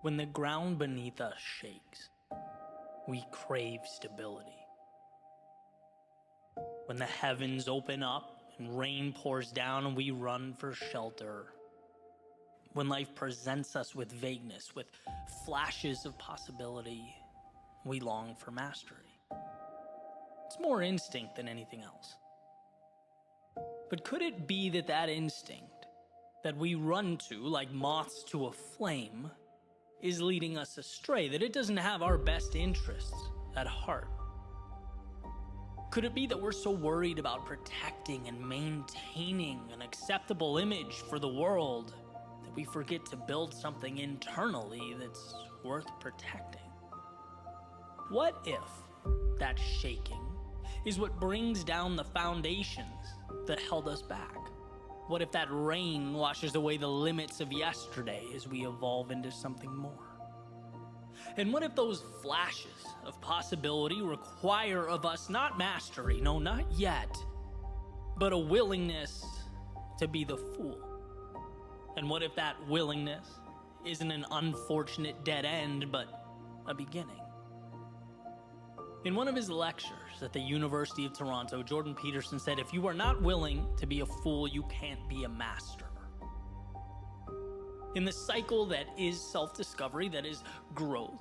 When the ground beneath us shakes, we crave stability. When the heavens open up and rain pours down, we run for shelter. When life presents us with vagueness, with flashes of possibility, we long for mastery. It's more instinct than anything else. But could it be that that instinct that we run to like moths to a flame is leading us astray, that it doesn't have our best interests at heart? Could it be that we're so worried about protecting and maintaining an acceptable image for the world that we forget to build something internally that's worth protecting? What if that shaking is what brings down the foundations that held us back? What if that rain washes away the limits of yesterday as we evolve into something more? And what if those flashes of possibility require of us not mastery, no, not yet, but a willingness to be the fool? And what if that willingness isn't an unfortunate dead end, but a beginning? In one of his lectures at the University of Toronto, Jordan Peterson said, if you are not willing to be a fool, you can't be a master. In the cycle that is self-discovery, that is growth,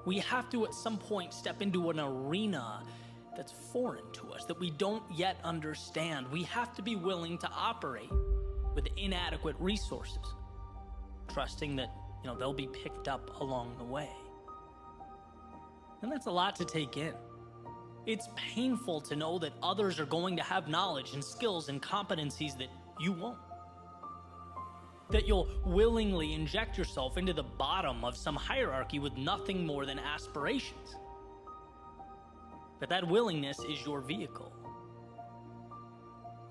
we have to at some point step into an arena that's foreign to us, that we don't yet understand. We have to be willing to operate with inadequate resources, trusting that, they'll be picked up along the way. And that's a lot to take in. It's painful to know that others are going to have knowledge and skills and competencies that you won't. That you'll willingly inject yourself into the bottom of some hierarchy with nothing more than aspirations. But that willingness is your vehicle.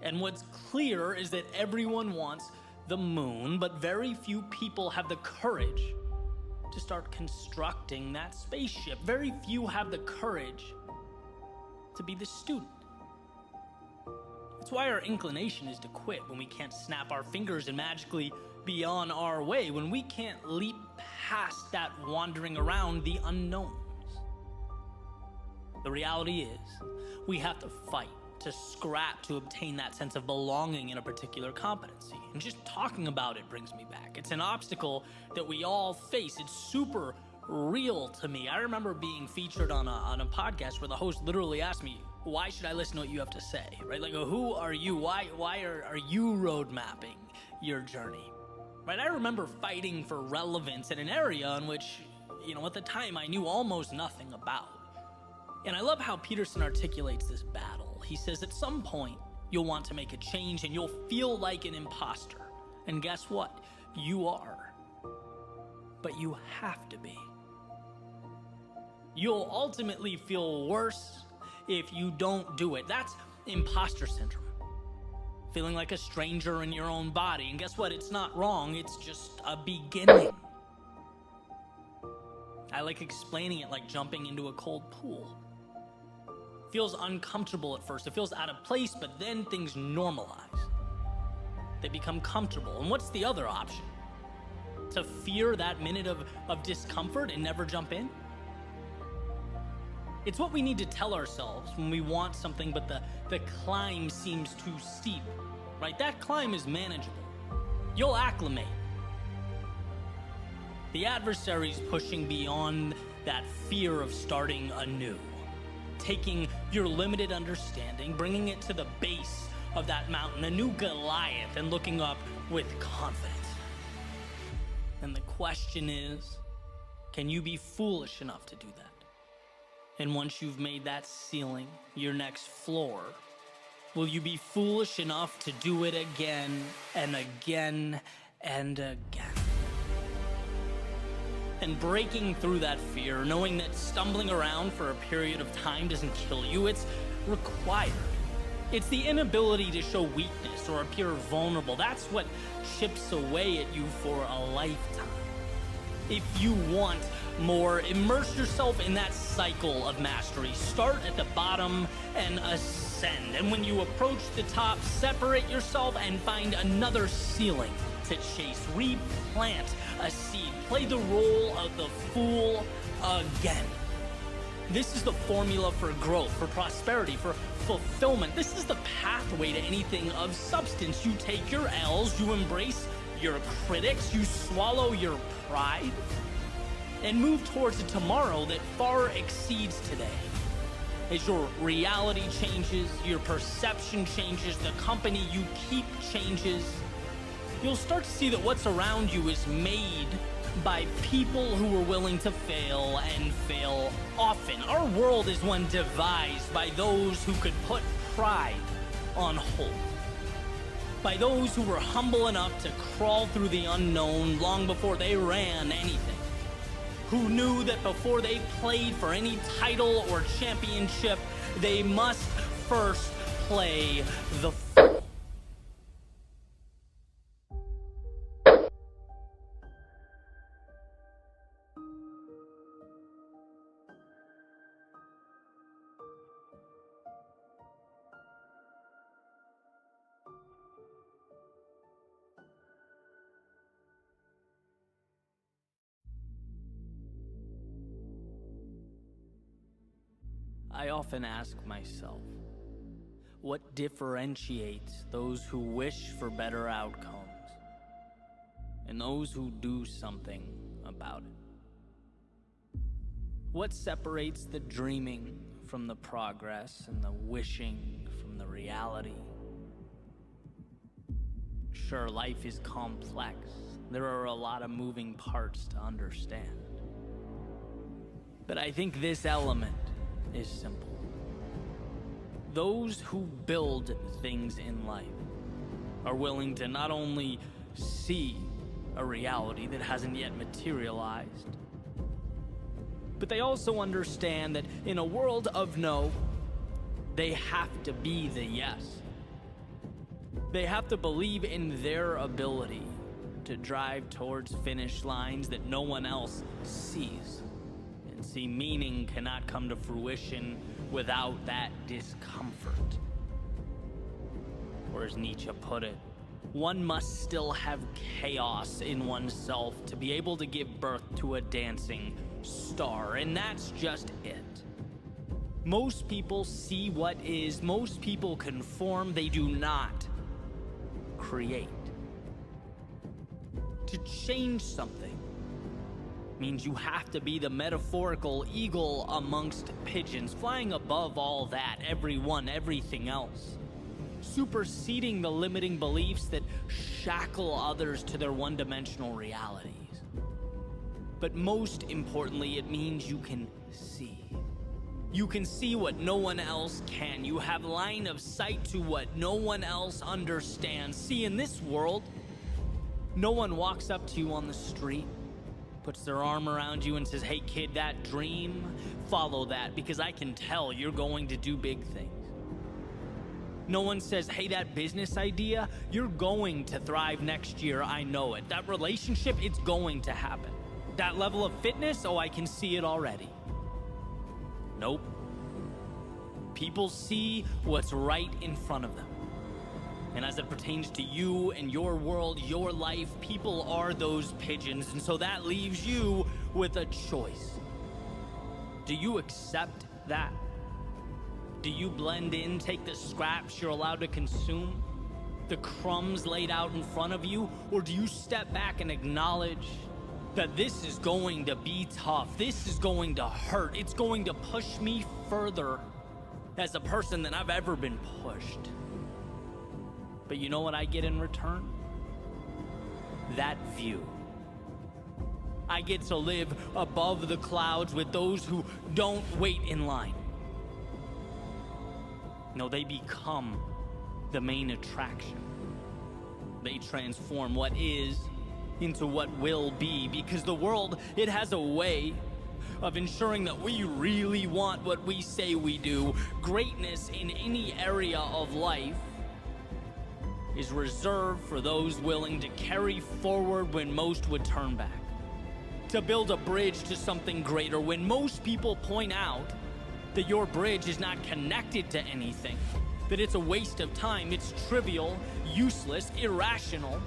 And what's clear is that everyone wants the moon, but very few people have the courage to start constructing that spaceship. Very few have the courage to be the student. That's why our inclination is to quit when we can't snap our fingers and magically be on our way, when we can't leap past that wandering around the unknowns. The reality is, we have to fight, to scrap to obtain that sense of belonging in a particular competency. And just talking about it brings me back. It's an obstacle that we all face. It's super real to me. I remember being featured on a podcast where the host literally asked me, why should I listen to what you have to say, right? Like, who are you? Why are you road mapping your journey, right? I remember fighting for relevance in an area in which, at the time I knew almost nothing about. And I love how Peterson articulates this battle. He says at some point, you'll want to make a change and you'll feel like an imposter. And guess what? You are. But you have to be. You'll ultimately feel worse if you don't do it. That's imposter syndrome. Feeling like a stranger in your own body. And guess what? It's not wrong. It's just a beginning. I like explaining it like jumping into a cold pool. Feels uncomfortable at first. It feels out of place, but then things normalize. They become comfortable. And what's the other option? To fear that minute of discomfort and never jump in? It's what we need to tell ourselves when we want something, but the climb seems too steep, right? That climb is manageable. You'll acclimate. The adversary's pushing beyond that fear of starting anew. Taking your limited understanding, bringing it to the base of that mountain, a new Goliath, and looking up with confidence. And the question is, can you be foolish enough to do that? And once you've made that ceiling your next floor, will you be foolish enough to do it again and again and again? And breaking through that fear, knowing that stumbling around for a period of time doesn't kill you, it's required. It's the inability to show weakness or appear vulnerable. That's what chips away at you for a lifetime. If you want more, immerse yourself in that cycle of mastery. Start at the bottom and ascend. And when you approach the top, separate yourself and find another ceiling to chase, replant a seed, play the role of the fool again. This is the formula for growth, for prosperity, for fulfillment. This is the pathway to anything of substance. You take your L's, you embrace your critics, you swallow your pride, and move towards a tomorrow that far exceeds today. As your reality changes, your perception changes, the company you keep changes, you'll start to see that what's around you is made by people who are willing to fail and fail often. Our world is one devised by those who could put pride on hold, by those who were humble enough to crawl through the unknown long before they ran anything, who knew that before they played for any title or championship, they must first play the fool. I often ask myself, what differentiates those who wish for better outcomes and those who do something about it? What separates the dreaming from the progress and the wishing from the reality? Sure, life is complex. There are a lot of moving parts to understand. But I think this element is simple. Those who build things in life are willing to not only see a reality that hasn't yet materialized, but they also understand that in a world of no, they have to be the yes. They have to believe in their ability to drive towards finish lines that no one else sees. See, meaning cannot come to fruition without that discomfort. Or as Nietzsche put it, one must still have chaos in oneself to be able to give birth to a dancing star, and that's just it. Most people see what is, most people conform, they do not create. To change something means you have to be the metaphorical eagle amongst pigeons, flying above all that, everyone, everything else, superseding the limiting beliefs that shackle others to their one-dimensional realities. But most importantly, it means you can see. You can see what no one else can. You have line of sight to what no one else understands. See, in this world, no one walks up to you on the street, puts their arm around you and says, hey kid, that dream, follow that, because I can tell you're going to do big things. No one says, hey, that business idea, you're going to thrive next year, I know it. That relationship, it's going to happen. That level of fitness, oh, I can see it already. Nope. People see what's right in front of them. And as it pertains to you and your world, your life, people are those pigeons. And so that leaves you with a choice. Do you accept that? Do you blend in, take the scraps you're allowed to consume, the crumbs laid out in front of you? Or do you step back and acknowledge that this is going to be tough, this is going to hurt, it's going to push me further as a person than I've ever been pushed? But you know what I get in return? That view. I get to live above the clouds with those who don't wait in line. No, they become the main attraction. They transform what is into what will be, because the world, it has a way of ensuring that we really want what we say we do. Greatness in any area of life is reserved for those willing to carry forward when most would turn back, to build a bridge to something greater when most people point out that your bridge is not connected to anything, that it's a waste of time, it's trivial, useless, irrational.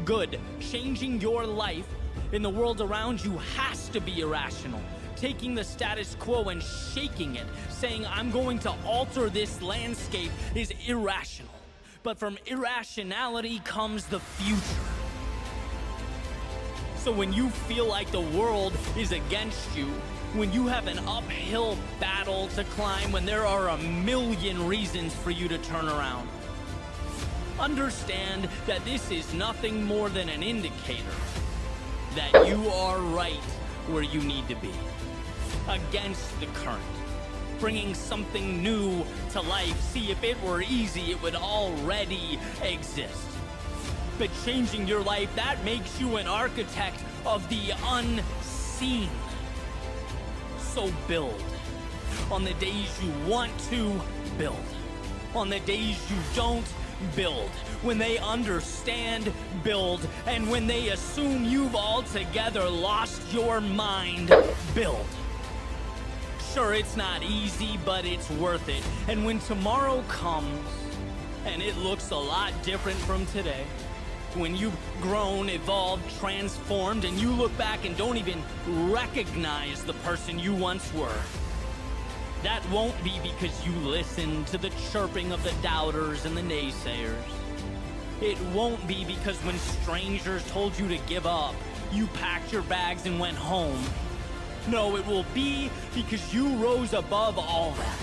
good. Changing your life in the world around you has to be irrational. Taking the status quo and shaking it, saying, I'm going to alter this landscape, is irrational. But from irrationality comes the future. So when you feel like the world is against you, when you have an uphill battle to climb, when there are a million reasons for you to turn around, understand that this is nothing more than an indicator that you are right where you need to be. Against the current, bringing something new to life. See, if it were easy, it would already exist. But changing your life, that makes you an architect of the unseen. So build. On the days you want to, build. On the days you don't, build. When they understand, build. And when they assume you've altogether lost your mind, build. Sure, it's not easy, but it's worth it. And when tomorrow comes, and it looks a lot different from today, when you've grown, evolved, transformed, and you look back and don't even recognize the person you once were, that won't be because you listened to the chirping of the doubters and the naysayers. It won't be because when strangers told you to give up, you packed your bags and went home. No, it will be because you rose above all that.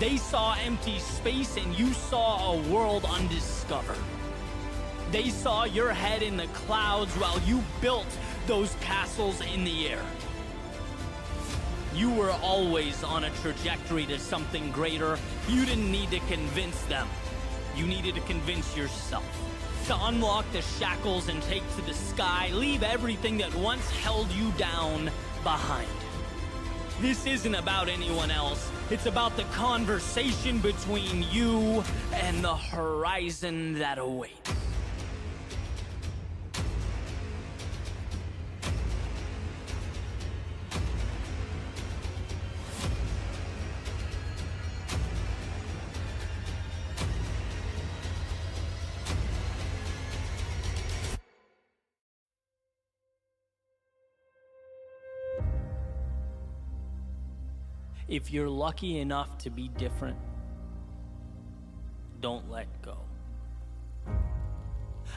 They saw empty space and you saw a world undiscovered. They saw your head in the clouds while you built those castles in the air. You were always on a trajectory to something greater. You didn't need to convince them. You needed to convince yourself. To unlock the shackles and take to the sky, leave everything that once held you down behind. This isn't about anyone else. It's about the conversation between you and the horizon that awaits. If you're lucky enough to be different, don't let go.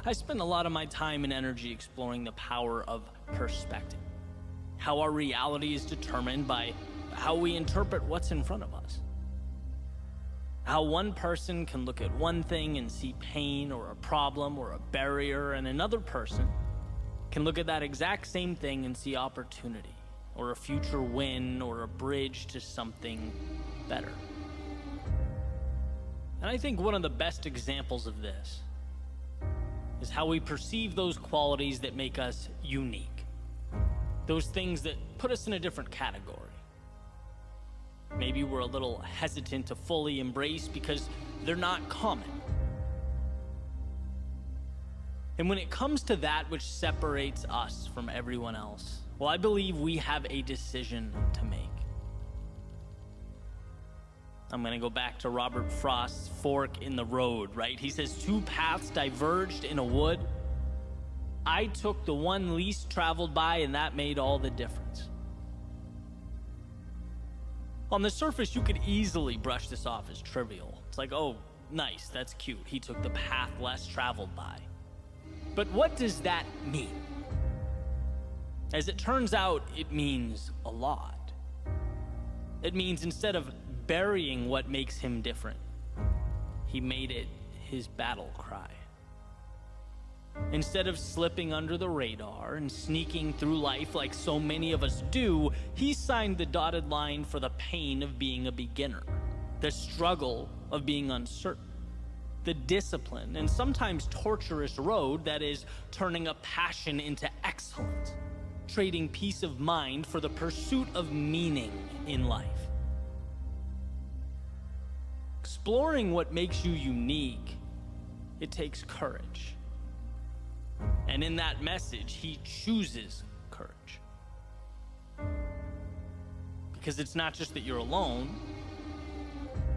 I spend a lot of my time and energy exploring the power of perspective. How our reality is determined by how we interpret what's in front of us. How one person can look at one thing and see pain or a problem or a barrier, and another person can look at that exact same thing and see opportunity, or a future win, or a bridge to something better. And I think one of the best examples of this is how we perceive those qualities that make us unique. Those things that put us in a different category. Maybe we're a little hesitant to fully embrace because they're not common. And when it comes to that which separates us from everyone else, well, I believe we have a decision to make. I'm going to go back to Robert Frost's fork in the road, right? He says, 2 paths diverged in a wood. I took the one least traveled by, and that made all the difference. On the surface, you could easily brush this off as trivial. It's like, oh, nice, that's cute. He took the path less traveled by. But what does that mean? As it turns out, it means a lot. It means instead of burying what makes him different, he made it his battle cry. Instead of slipping under the radar and sneaking through life like so many of us do, he signed the dotted line for the pain of being a beginner, the struggle of being uncertain, the discipline and sometimes torturous road that is turning a passion into excellence, trading peace of mind for the pursuit of meaning in life. Exploring what makes you unique, it takes courage. And in that message, he chooses courage. Because it's not just that you're alone.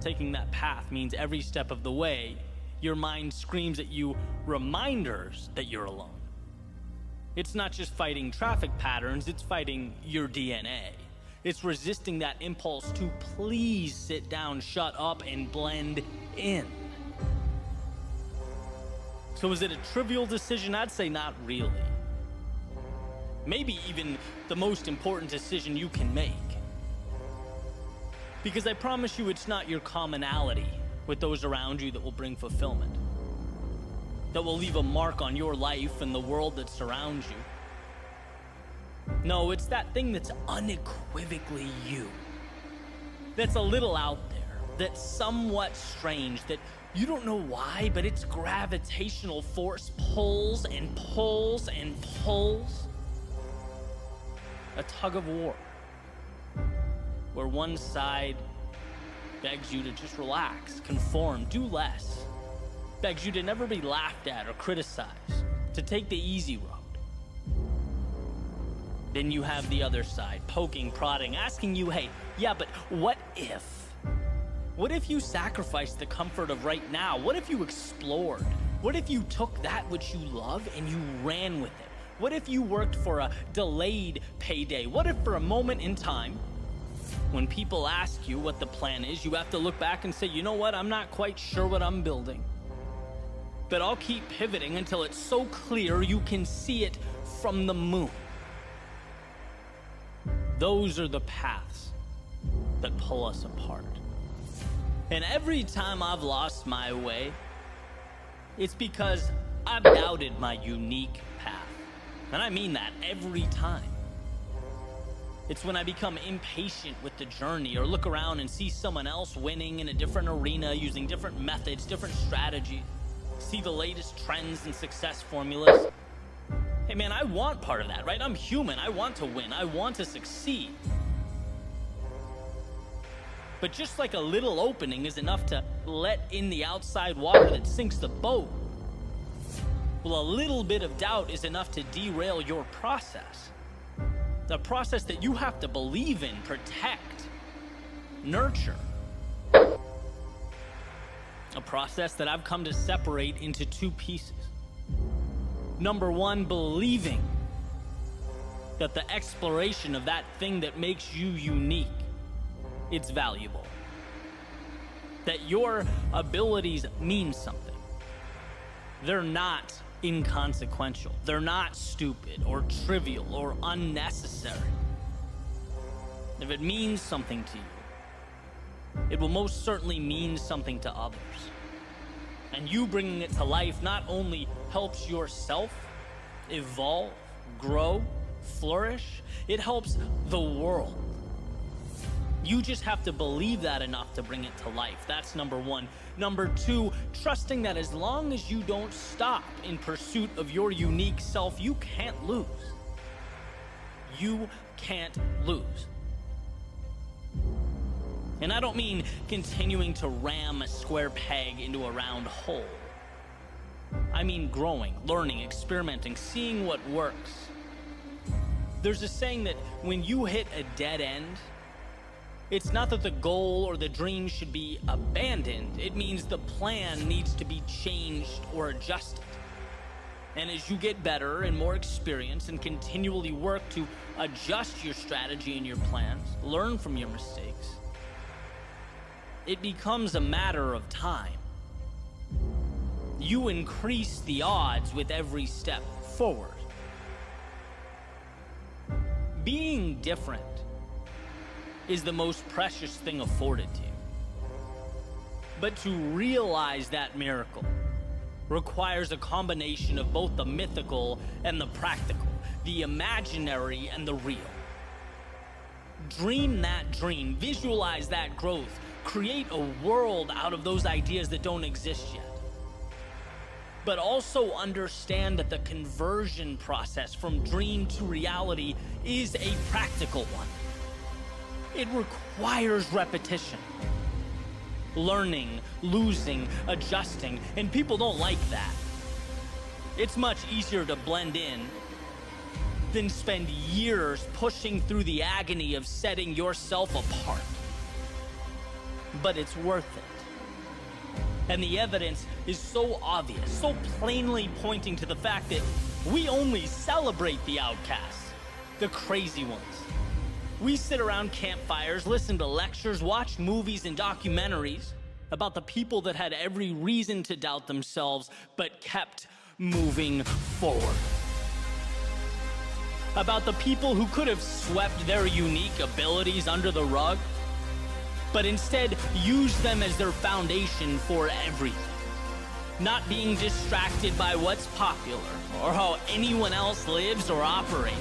Taking that path means every step of the way, Your mind screams at you reminders that you're alone. It's not just fighting traffic patterns, it's fighting your DNA. It's resisting that impulse to please sit down, shut up, and blend in. So is it a trivial decision? I'd say not really. Maybe even the most important decision you can make. Because I promise you it's not your commonality with those around you that will bring fulfillment, that will leave a mark on your life and the world that surrounds you. No, it's that thing that's unequivocally you, that's a little out there, that's somewhat strange, that you don't know why, but its gravitational force pulls and pulls and pulls. A tug of war, where one side begs you to just relax, conform, do less, begs you to never be laughed at or criticized, to take the easy road. Then you have the other side, poking, prodding, asking you, hey, yeah, but what if? What if you sacrificed the comfort of right now? What if you explored? What if you took that which you love and you ran with it? What if you worked for a delayed payday? What if for a moment in time, when people ask you what the plan is, you have to look back and say, you know what, I'm not quite sure what I'm building, but I'll keep pivoting until it's so clear you can see it from the moon. Those are the paths that pull us apart. And every time I've lost my way, it's because I've doubted my unique path. And I mean that every time. It's when I become impatient with the journey or look around and see someone else winning in a different arena using different methods, different strategies, see the latest trends and success formulas. Hey man, I want part of that, right? I'm human. I want to win. I want to succeed. But just like a little opening is enough to let in the outside water that sinks the boat, well, a little bit of doubt is enough to derail your process. The process that you have to believe in, protect, nurture. A process that I've come to separate into two pieces. Number one, believing that the exploration of that thing that makes you unique, it's valuable. That your abilities mean something. They're not inconsequential. They're not stupid or trivial or unnecessary. If it means something to you, it will most certainly mean something to others. And you bringing it to life not only helps yourself evolve, grow, flourish, it helps the world. You just have to believe that enough to bring it to life. That's number one. Number two, trusting that as long as you don't stop in pursuit of your unique self, you can't lose. You can't lose. And I don't mean continuing to ram a square peg into a round hole. I mean growing, learning, experimenting, seeing what works. There's a saying that when you hit a dead end, it's not that the goal or the dream should be abandoned. It means the plan needs to be changed or adjusted. And as you get better and more experienced and continually work to adjust your strategy and your plans, learn from your mistakes, it becomes a matter of time. You increase the odds with every step forward. Being different is the most precious thing afforded to you. But to realize that miracle requires a combination of both the mythical and the practical, the imaginary and the real. Dream that dream, visualize that growth, create a world out of those ideas that don't exist yet. But also understand that the conversion process from dream to reality is a practical one. It requires repetition. Learning, losing, adjusting, and people don't like that. It's much easier to blend in than spend years pushing through the agony of setting yourself apart. But it's worth it. And the evidence is so obvious, so plainly pointing to the fact that we only celebrate the outcasts, the crazy ones. We sit around campfires, listen to lectures, watch movies and documentaries about the people that had every reason to doubt themselves but kept moving forward. About the people who could have swept their unique abilities under the rug, but instead used them as their foundation for everything. Not being distracted by what's popular or how anyone else lives or operates.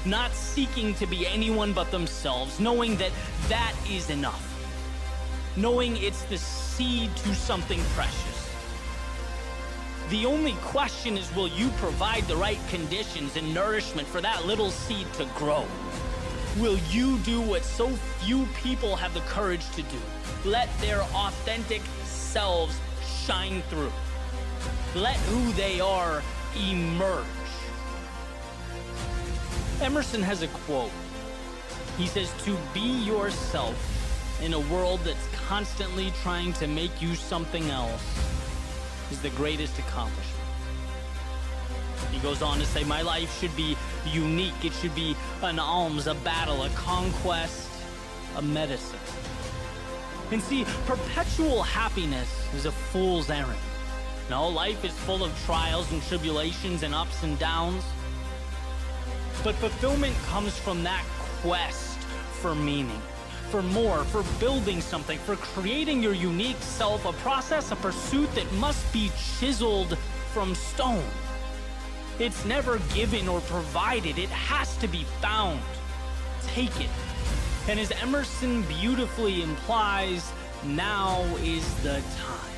Not seeking to be anyone but themselves, knowing that that is enough. Knowing it's the seed to something precious. The only question is, will you provide the right conditions and nourishment for that little seed to grow? Will you do what so few people have the courage to do? Let their authentic selves shine through. Let who they are emerge. Emerson has a quote. He says, "To be yourself in a world that's constantly trying to make you something else is the greatest accomplishment." He goes on to say, "My life should be unique. It should be an alms, a battle, a conquest, a medicine." And see, perpetual happiness is a fool's errand. No, life is full of trials and tribulations and ups and downs. But fulfillment comes from that quest for meaning, for more, for building something, for creating your unique self, a process, a pursuit that must be chiseled from stone. It's never given or provided. It has to be found. Take it. And as Emerson beautifully implies, now is the time.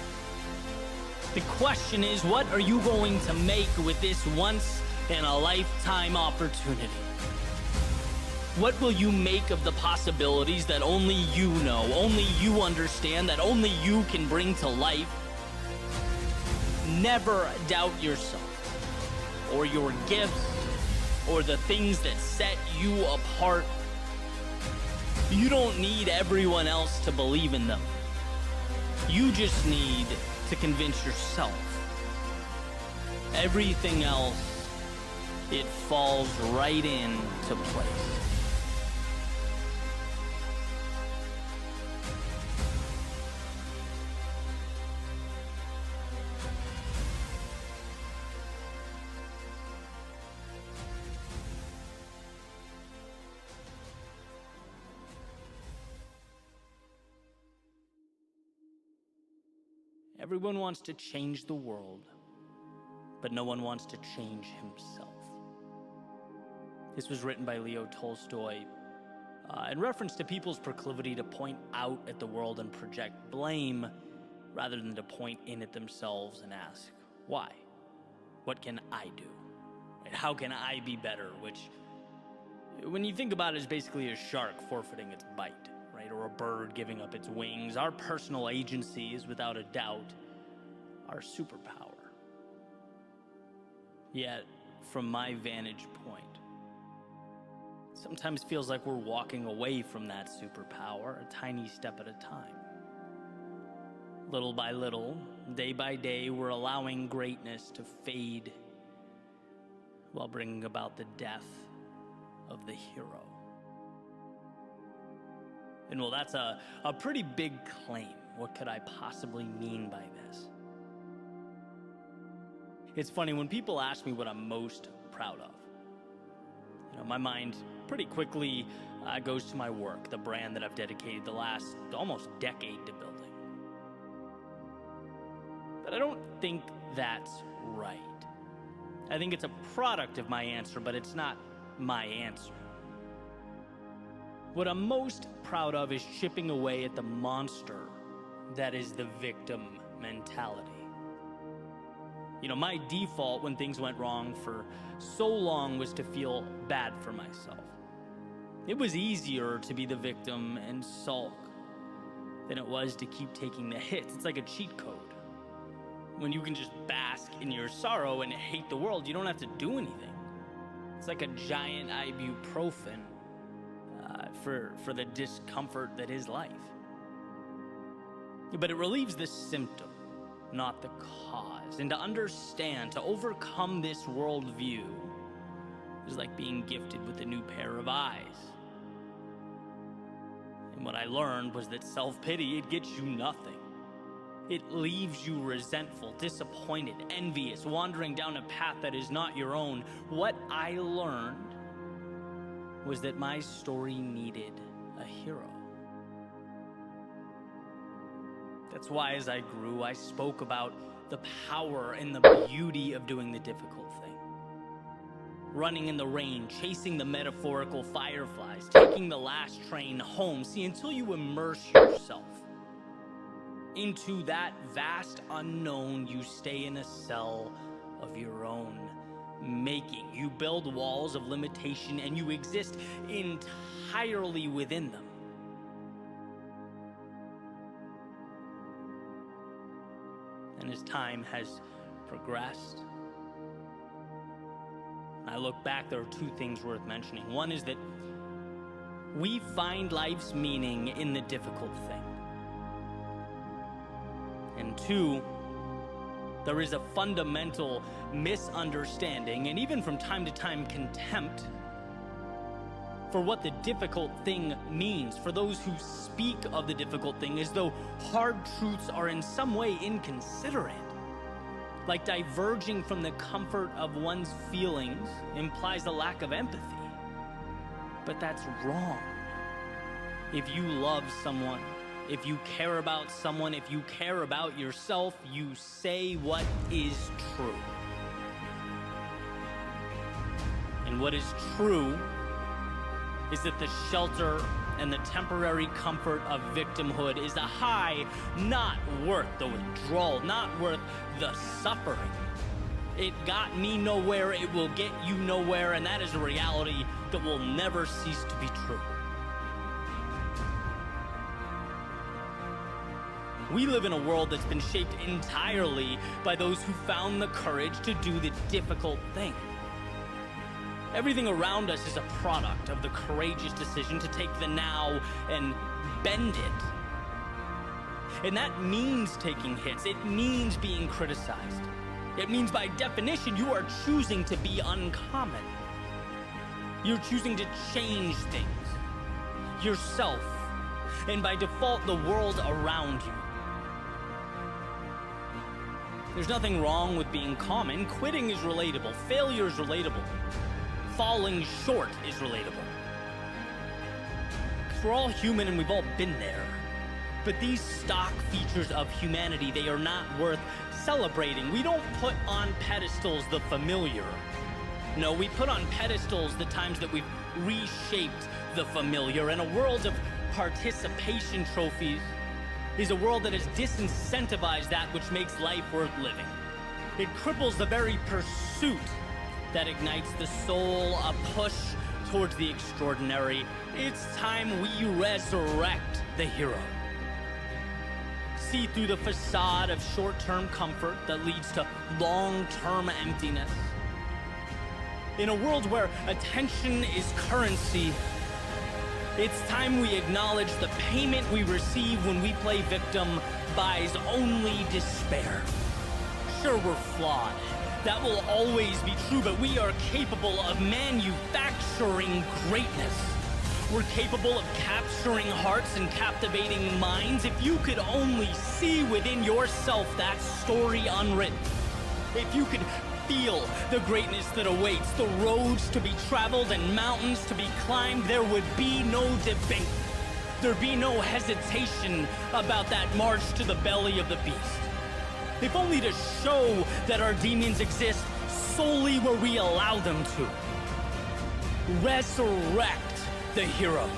The question is, what are you going to make with this once-in-a-lifetime opportunity? What will you make of the possibilities that only you know, only you understand, that only you can bring to life? Never doubt yourself, or your gifts, or the things that set you apart. You don't need everyone else to believe in them. You just need to convince yourself. Everything else, it falls right into place. Everyone wants to change the world, but no one wants to change himself. This was written by Leo Tolstoy in reference to people's proclivity to point out at the world and project blame rather than to point in at themselves and ask, why? What can I do? How can I be better? Which, when you think about it, is basically a shark forfeiting its bite. Right? Or a bird giving up its wings. Our personal agency is without a doubt our superpower. Yet, from my vantage point, it sometimes feels like we're walking away from that superpower, a tiny step at a time. Little by little, day by day, we're allowing greatness to fade while bringing about the death of the hero. And well, that's a pretty big claim. What could I possibly mean by this? It's funny, when people ask me what I'm most proud of, my mind pretty quickly goes to my work, the brand that I've dedicated the last almost decade to building. But I don't think that's right. I think it's a product of my answer, but it's not my answer. What I'm most proud of is chipping away at the monster that is the victim mentality. My default when things went wrong for so long was to feel bad for myself. It was easier to be the victim and sulk than it was to keep taking the hits. It's like a cheat code. When you can just bask in your sorrow and hate the world, you don't have to do anything. It's like a giant ibuprofen for the discomfort that is life. But it relieves the symptom, not the cause. And to understand, to overcome this worldview is like being gifted with a new pair of eyes. And what I learned was that self-pity, it gets you nothing. It leaves you resentful, disappointed, envious, wandering down a path that is not your own. What I learned was that my story needed a hero. That's why as I grew, I spoke about the power and the beauty of doing the difficult thing. Running in the rain, chasing the metaphorical fireflies, taking the last train home. See, until you immerse yourself into that vast unknown, you stay in a cell of your own making. You build walls of limitation and you exist entirely within them. And as time has progressed, I look back, there are two things worth mentioning. One is that we find life's meaning in the difficult thing. And two, there is a fundamental misunderstanding and even from time to time contempt for what the difficult thing means, for those who speak of the difficult thing as though hard truths are in some way inconsiderate. Like diverging from the comfort of one's feelings implies a lack of empathy. But that's wrong. If you love someone, if you care about someone, if you care about yourself, you say what is true. And what is true is that the shelter and the temporary comfort of victimhood is a high not worth the withdrawal, not worth the suffering. It got me nowhere, it will get you nowhere, and that is a reality that will never cease to be true. We live in a world that's been shaped entirely by those who found the courage to do the difficult thing. Everything around us is a product of the courageous decision to take the now and bend it. And that means taking hits. It means being criticized. It means by definition you are choosing to be uncommon. You're choosing to change things, yourself, and by default the world around you. There's nothing wrong with being common. Quitting is relatable. Failure is relatable. Falling short is relatable. Because we're all human and we've all been there. But these stock features of humanity, they are not worth celebrating. We don't put on pedestals the familiar. No, we put on pedestals the times that we've reshaped the familiar. And a world of participation trophies is a world that has disincentivized that which makes life worth living. It cripples the very pursuit that ignites the soul, a push towards the extraordinary. It's time we resurrect the hero. See through the facade of short-term comfort that leads to long-term emptiness. In a world where attention is currency, it's time we acknowledge the payment we receive when we play victim buys only despair. Sure, we're flawed. That will always be true, but we are capable of manufacturing greatness. We're capable of capturing hearts and captivating minds. If you could only see within yourself that story unwritten. If you could feel the greatness that awaits, the roads to be traveled and mountains to be climbed, there would be no debate. There'd be no hesitation about that march to the belly of the beast. If only to show that our demons exist solely where we allow them to. Resurrect the hero.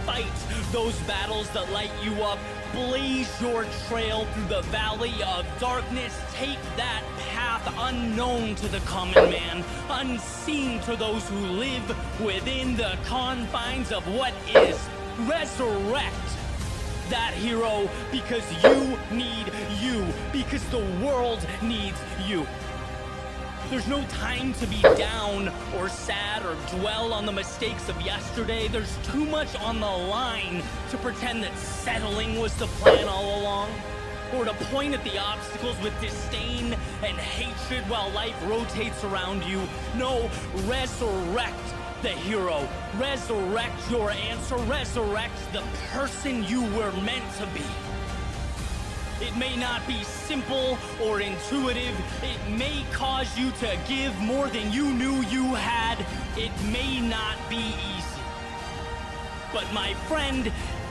Fight those battles that light you up. Blaze your trail through the valley of darkness. Take that path unknown to the common man, unseen to those who live within the confines of what is. Resurrect that hero, because you need you, because the world needs you. There's no time to be down or sad or dwell on the mistakes of yesterday. There's too much on the line to pretend that settling was the plan all along, or to point at the obstacles with disdain and hatred while life rotates around you. No, resurrect the hero. Resurrect your answer. Resurrect the person you were meant to be. It may not be simple or intuitive. It may cause you to give more than you knew you had. It may not be easy. But my friend,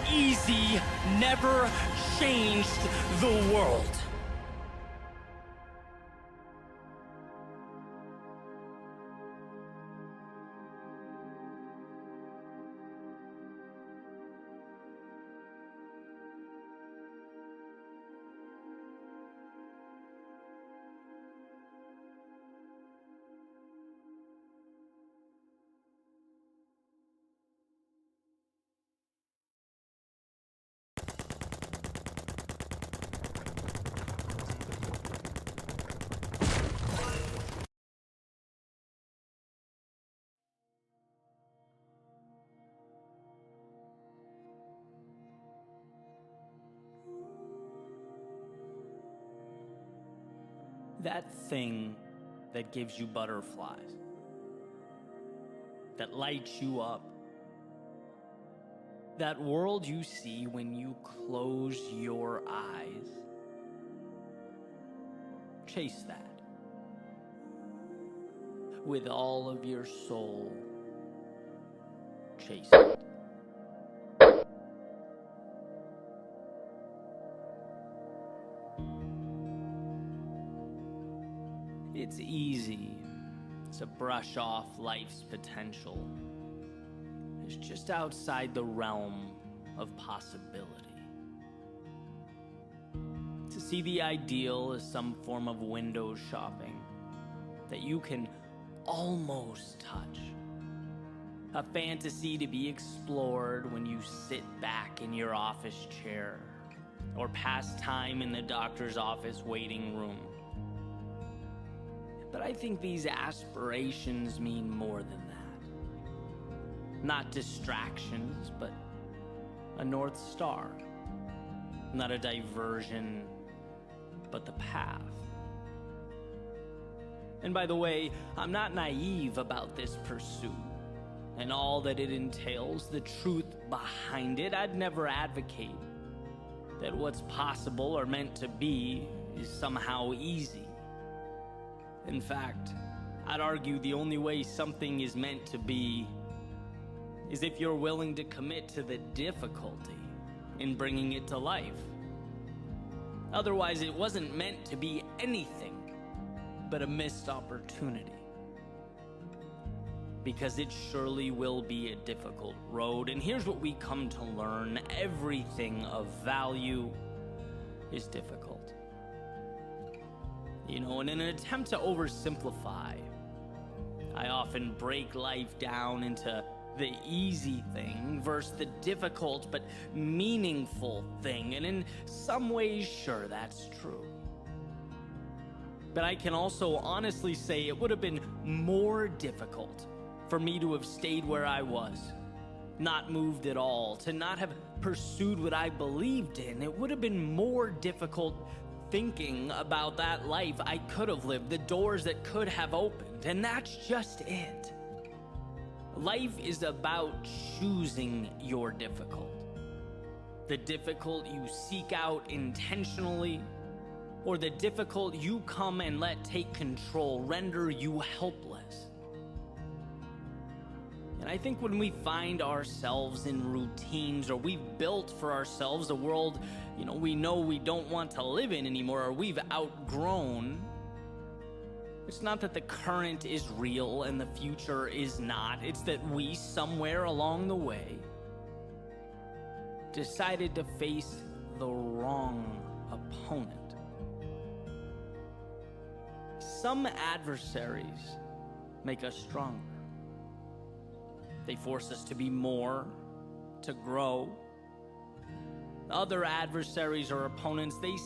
easy never changed the world. That thing that gives you butterflies, that lights you up, that world you see when you close your eyes, chase that with all of your soul. Chase it. It's easy to brush off life's potential. It's just outside the realm of possibility. To see the ideal as some form of window shopping that you can almost touch. A fantasy to be explored when you sit back in your office chair or pass time in the doctor's office waiting room. But I think these aspirations mean more than that. Not distractions, but a North Star. Not a diversion, but the path. And by the way, I'm not naive about this pursuit and all that it entails, the truth behind it. I'd never advocate that what's possible or meant to be is somehow easy. In fact, I'd argue the only way something is meant to be is if you're willing to commit to the difficulty in bringing it to life. Otherwise, it wasn't meant to be anything but a missed opportunity. Because it surely will be a difficult road. And here's what we come to learn: everything of value is difficult. You know, and in an attempt to oversimplify, I often break life down into the easy thing versus the difficult but meaningful thing. And in some ways, sure, that's true. But I can also honestly say it would have been more difficult for me to have stayed where I was, not moved at all, to not have pursued what I believed in. It would have been more difficult thinking about that life I could have lived, the doors that could have opened, and that's just it. Life is about choosing your difficult. The difficult you seek out intentionally, or the difficult you come and let take control, render you helpless. And I think when we find ourselves in routines, or we've built for ourselves a world, we know we don't want to live in anymore, or we've outgrown, it's not that the current is real and the future is not. It's that we, somewhere along the way, decided to face the wrong opponent. Some adversaries make us stronger. They force us to be more, to grow. Other adversaries or opponents, they